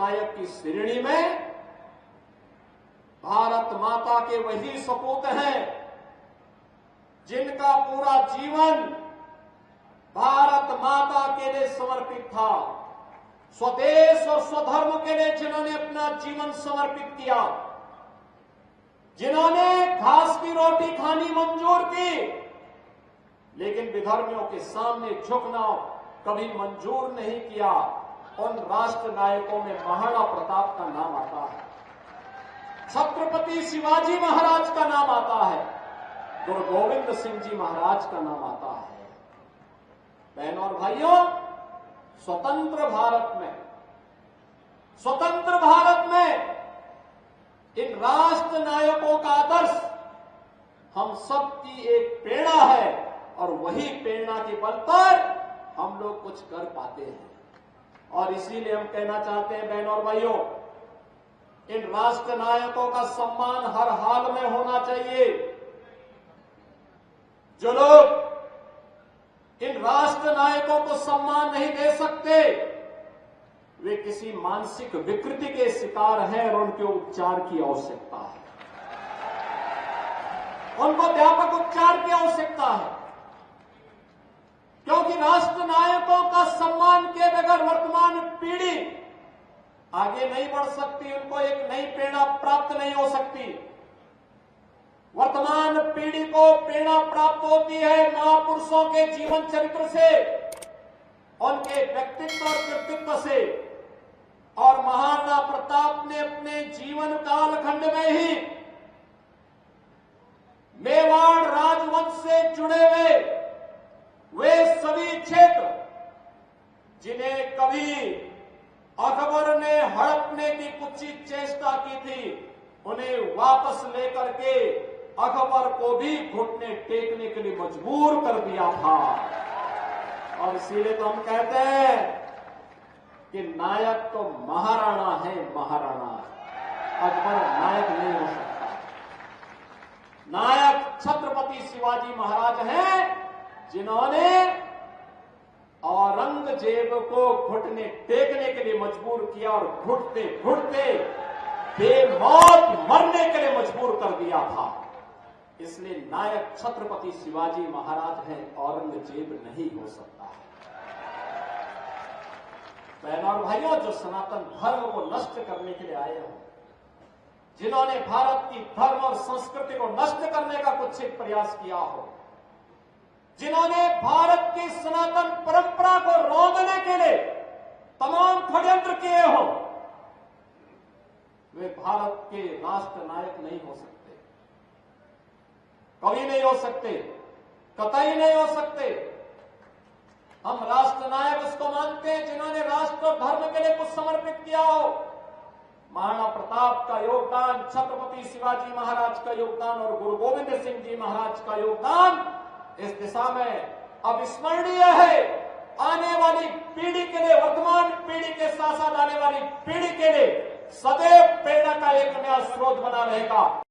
नायक की श्रेणी में भारत माता के वही सपूत हैं जिनका पूरा जीवन भारत माता के लिए समर्पित था। स्वदेश और स्वधर्म के लिए जिन्होंने अपना जीवन समर्पित किया, जिन्होंने घास की रोटी खानी मंजूर की, लेकिन विधर्मियों के सामने झुकना कभी मंजूर नहीं किया, उन राष्ट्र नायकों में महाराणा प्रताप का नाम आता है, छत्रपति शिवाजी महाराज का नाम आता है, गुरु गोविंद सिंह जी महाराज का नाम आता है। बहनों और भाइयों, स्वतंत्र भारत में इन राष्ट्र नायकों का आदर्श हम सबकी एक प्रेरणा है और वही प्रेरणा के बल पर हम लोग कुछ कर पाते हैं। और इसीलिए हम कहना चाहते हैं बहनों और भाइयों, इन राष्ट्र नायकों का सम्मान हर हाल में होना चाहिए। जो लोग इन राष्ट्र नायकों को सम्मान नहीं दे सकते, वे किसी मानसिक विकृति के शिकार हैं और उनके उपचार की आवश्यकता है, उनको व्यापक उपचार की आवश्यकता है। क्योंकि राष्ट्र नायकों का सम्मान किए बगैर वर्तमान पीढ़ी आगे नहीं बढ़ सकती, उनको एक नई प्रेरणा प्राप्त नहीं हो सकती। वर्तमान पीढ़ी को प्रेरणा प्राप्त होती है महापुरुषों के जीवन चरित्र से, उनके व्यक्तित्व और कृतित्व से। और महाराणा प्रताप ने अपने जीवन कालखंड में ही मेवाड़ राजवंश से जुड़े हुए वे सभी क्षेत्र जिन्हें कभी अकबर ने हड़पने की कुत्सित चेष्टा की थी, उन्हें वापस लेकर के अकबर को भी घुटने टेकने के लिए मजबूर कर दिया था। और इसीलिए तो हम कहते हैं कि नायक तो महाराणा है, महाराणा। अकबर नायक नहीं हो सकता। नायक छत्रपति शिवाजी महाराज हैं, जिन्होंने औरंगजेब को घुटने टेकने के लिए मजबूर किया और घुटते घुटते बेमौत मरने के लिए मजबूर कर दिया था। इसलिए नायक छत्रपति शिवाजी महाराज हैं, औरंगजेब नहीं हो सकता है। बहनों और भाइयों, जो सनातन धर्म को नष्ट करने के लिए आए हो, जिन्होंने भारत की धर्म और संस्कृति को नष्ट करने का कुछ प्रयास किया हो, जिन्होंने भारत की सनातन परंपरा को रौंदने के लिए तमाम षड्यंत्र किए हो, वे भारत के राष्ट्र नायक नहीं हो सकते, कभी नहीं हो सकते, कतई नहीं हो सकते। हम राष्ट्र नायक उसको मानते हैं जिन्होंने राष्ट्र और धर्म के लिए कुछ समर्पित किया हो। महाराणा प्रताप का योगदान, छत्रपति शिवाजी महाराज का योगदान और गुरु गोविंद सिंह जी महाराज का योगदान इस दिशा में अविस्मरणीय है। आने वाली पीढ़ी के लिए, वर्तमान पीढ़ी के साथ साथ आने वाली पीढ़ी के लिए सदैव प्रेरणा का एक नया स्रोत बना रहेगा।